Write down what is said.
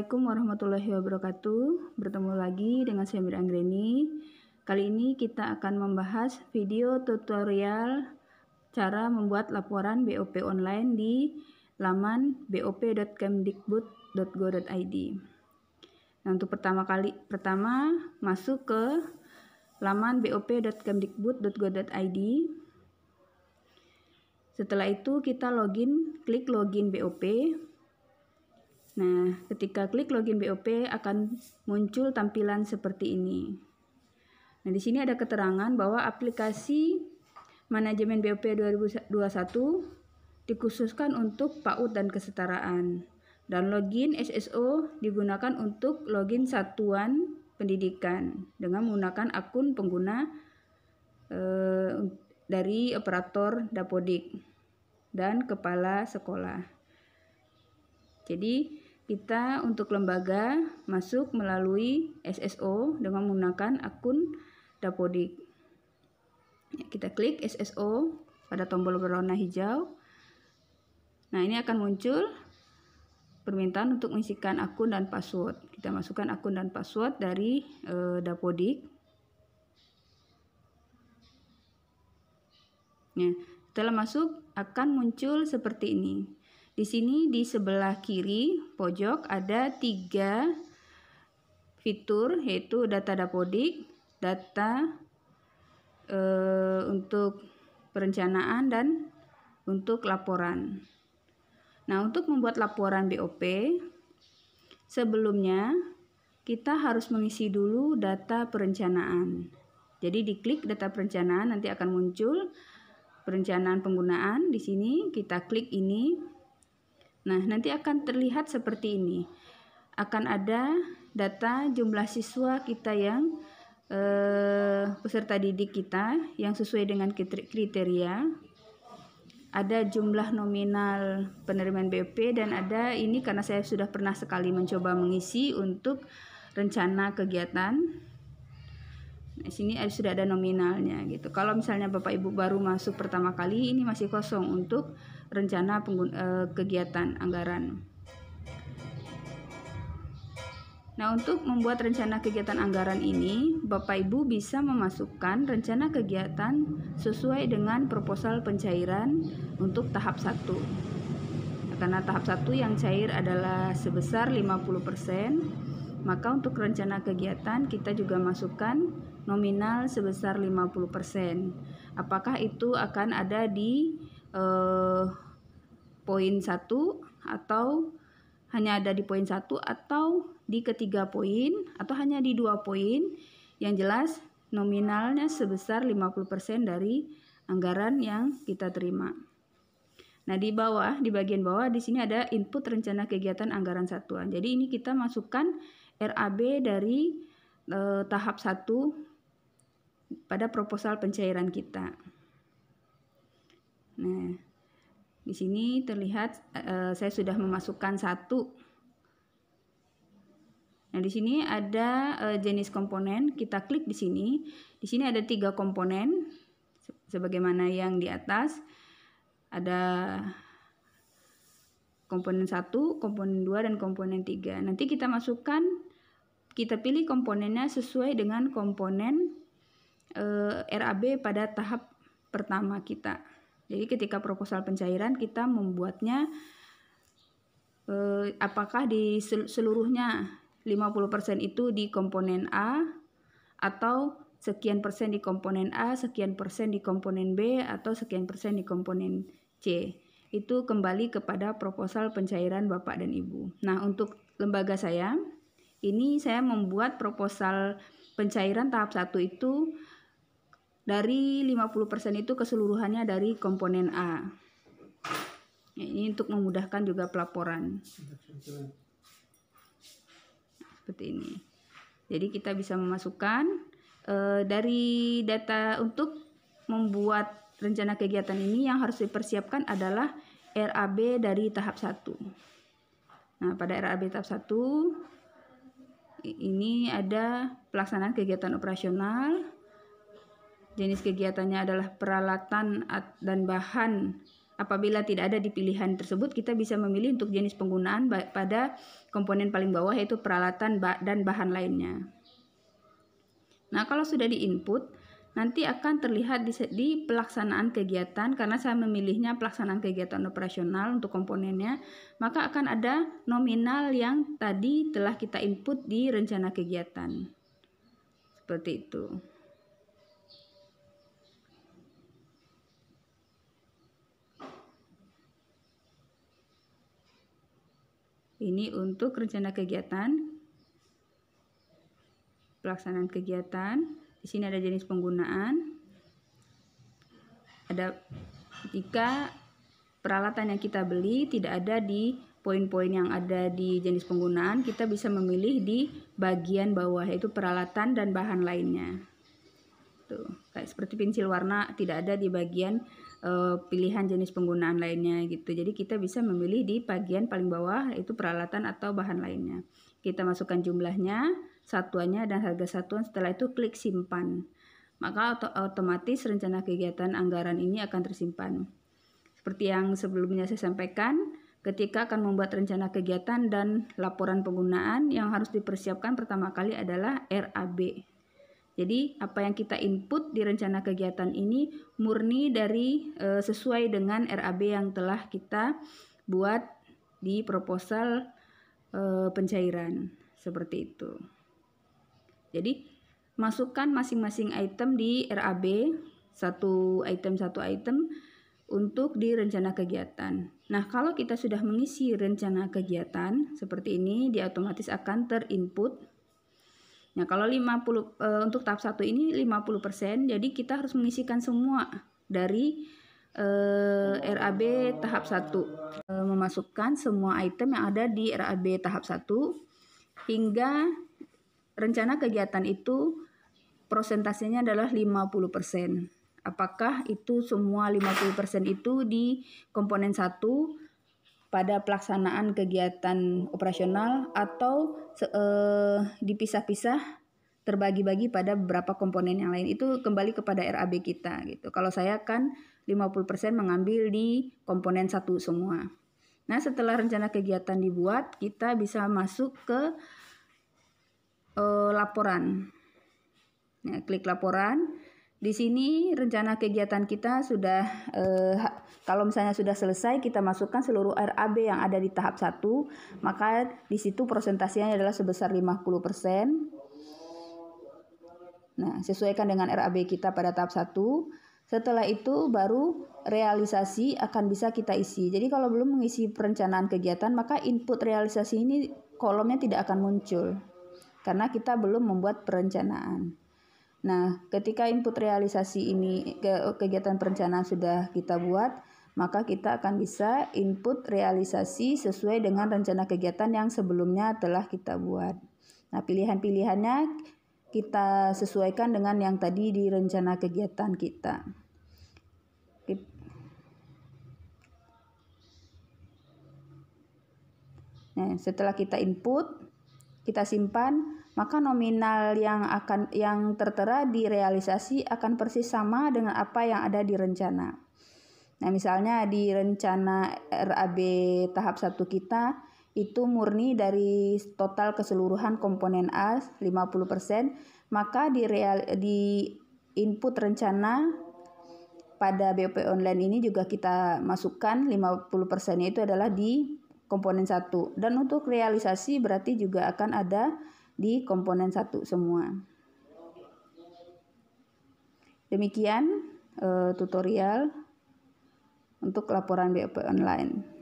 Assalamualaikum warahmatullahi wabarakatuh. Bertemu lagi dengan saya Mira Anggreni. Kali ini kita akan membahas video tutorial cara membuat laporan BOP online di laman bop.kemdikbud.go.id. Nah, untuk pertama masuk ke laman bop.kemdikbud.go.id. Setelah itu kita klik login BOP. Nah, ketika klik login BOP akan muncul tampilan seperti ini. Nah, di sini ada keterangan bahwa aplikasi manajemen BOP 2021 dikhususkan untuk PAUD dan kesetaraan. Dan login SSO digunakan untuk login satuan pendidikan dengan menggunakan akun pengguna dari operator Dapodik dan kepala sekolah. Jadi kita untuk lembaga masuk melalui SSO dengan menggunakan akun Dapodik. Kita klik SSO pada tombol berwarna hijau. Nah, ini akan muncul permintaan untuk mengisikan akun dan password. Kita masukkan akun dan password dari Dapodik. Nah, setelah masuk akan muncul seperti ini. Di sini di sebelah kiri pojok ada 3 fitur, yaitu data Dapodik, data untuk perencanaan, dan untuk laporan. Nah, untuk membuat laporan BOP, sebelumnya kita harus mengisi dulu data perencanaan. Jadi diklik data perencanaan, nanti akan muncul perencanaan penggunaan. Di sini kita klik ini. Nah, nanti akan terlihat seperti ini. Akan ada data jumlah siswa kita yang peserta didik kita yang sesuai dengan kriteria. Ada jumlah nominal penerimaan BOP, dan ada ini karena saya sudah pernah sekali mencoba mengisi untuk rencana kegiatan. Nah, sini sudah ada nominalnya gitu. Kalau misalnya Bapak Ibu baru masuk pertama kali, ini masih kosong untuk rencana kegiatan anggaran. Nah, untuk membuat rencana kegiatan anggaran ini, Bapak Ibu bisa memasukkan rencana kegiatan sesuai dengan proposal pencairan untuk tahap 1. Karena tahap 1 yang cair adalah sebesar 50%, maka untuk rencana kegiatan kita juga masukkan nominal sebesar 50%. Apakah itu akan ada di poin 1 atau hanya ada di poin 1 atau di ketiga poin atau hanya di 2 poin, yang jelas nominalnya sebesar 50% dari anggaran yang kita terima. Nah, di bawah, di bagian bawah di sini ada input rencana kegiatan anggaran satuan. Jadi ini kita masukkan RAB dari tahap 1 pada proposal pencairan kita. Nah, di sini terlihat saya sudah memasukkan 1. Nah, di sini ada jenis komponen. Kita klik di sini. Di sini ada 3 komponen sebagaimana yang di atas. Ada komponen 1, komponen 2, dan komponen 3. Nanti kita masukkan, kita pilih komponennya sesuai dengan komponen RAB pada tahap pertama kita. Jadi ketika proposal pencairan kita membuatnya apakah di seluruhnya 50% itu di komponen A, atau sekian persen di komponen A, sekian persen di komponen B, atau sekian persen di komponen C. Itu kembali kepada proposal pencairan Bapak dan Ibu. Nah, untuk lembaga saya, ini saya membuat proposal pencairan tahap 1 itu dari 50% itu keseluruhannya dari komponen A. Ya, ini untuk memudahkan juga pelaporan. Seperti ini. Jadi kita bisa memasukkan dari data untuk membuat rencana kegiatan ini, yang harus dipersiapkan adalah RAB dari tahap 1. Nah, pada RAB tahap 1 ini ada pelaksanaan kegiatan operasional. Jenis kegiatannya adalah peralatan dan bahan apabila tidak ada di pilihan tersebut, kita bisa memilih untuk jenis penggunaan pada komponen paling bawah, yaitu peralatan dan bahan lainnya. Nah, kalau sudah di-input, nanti akan terlihat di pelaksanaan kegiatan. Karena saya memilihnya pelaksanaan kegiatan operasional untuk komponennya, maka akan ada nominal yang tadi telah kita input di rencana kegiatan. Seperti itu. Ini untuk rencana kegiatan, pelaksanaan kegiatan. Di sini ada jenis penggunaan. Ada jika peralatan yang kita beli tidak ada di poin-poin yang ada di jenis penggunaan, kita bisa memilih di bagian bawah, yaitu peralatan dan bahan lainnya. Tuh, kayak seperti pensil warna tidak ada di bagian pilihan jenis penggunaan lainnya gitu. Jadi kita bisa memilih di bagian paling bawah, yaitu peralatan atau bahan lainnya. Kita masukkan jumlahnya, satuannya, dan harga satuan. Setelah itu klik simpan. Maka otomatis rencana kegiatan anggaran ini akan tersimpan. Seperti yang sebelumnya saya sampaikan, ketika akan membuat rencana kegiatan dan laporan penggunaan, yang harus dipersiapkan pertama kali adalah RAB. Jadi apa yang kita input di rencana kegiatan ini murni dari sesuai dengan RAB yang telah kita buat di proposal pencairan, seperti itu. Jadi masukkan masing-masing item di RAB, satu item untuk di rencana kegiatan. Nah, kalau kita sudah mengisi rencana kegiatan seperti ini, dia otomatis akan terinput. Nah, kalau untuk tahap 1 ini 50%, jadi kita harus mengisikan semua dari RAB tahap 1. Memasukkan semua item yang ada di RAB tahap 1 hingga rencana kegiatan itu persentasenya adalah 50%. Apakah itu semua 50% itu di komponen 1 pada pelaksanaan kegiatan operasional atau dipisah-pisah terbagi-bagi pada beberapa komponen yang lain, itu kembali kepada RAB kita gitu. Kalau saya kan 50% mengambil di komponen 1 semua. Nah, setelah rencana kegiatan dibuat, kita bisa masuk ke laporan. Nah, klik laporan. Di sini rencana kegiatan kita sudah, kalau misalnya sudah selesai, kita masukkan seluruh RAB yang ada di tahap 1, maka di situ persentasenya adalah sebesar 50%. Nah, sesuaikan dengan RAB kita pada tahap 1. Setelah itu baru realisasi akan bisa kita isi. Jadi kalau belum mengisi perencanaan kegiatan, maka input realisasi ini kolomnya tidak akan muncul karena kita belum membuat perencanaan. Nah, ketika input realisasi ini kegiatan perencanaan sudah kita buat, maka kita akan bisa input realisasi sesuai dengan rencana kegiatan yang sebelumnya telah kita buat. Nah, pilihan-pilihannya kita sesuaikan dengan yang tadi di rencana kegiatan kita. Nah, setelah kita input, kita simpan, maka nominal yang tertera di realisasi akan persis sama dengan apa yang ada di rencana. Nah, misalnya di rencana RAB tahap 1 kita itu murni dari total keseluruhan komponen A 50%, maka di input rencana pada BOP online ini juga kita masukkan 50%-nya itu adalah di komponen 1. Dan untuk realisasi berarti juga akan ada di komponen 1 semua. Demikian tutorial untuk laporan BOP online.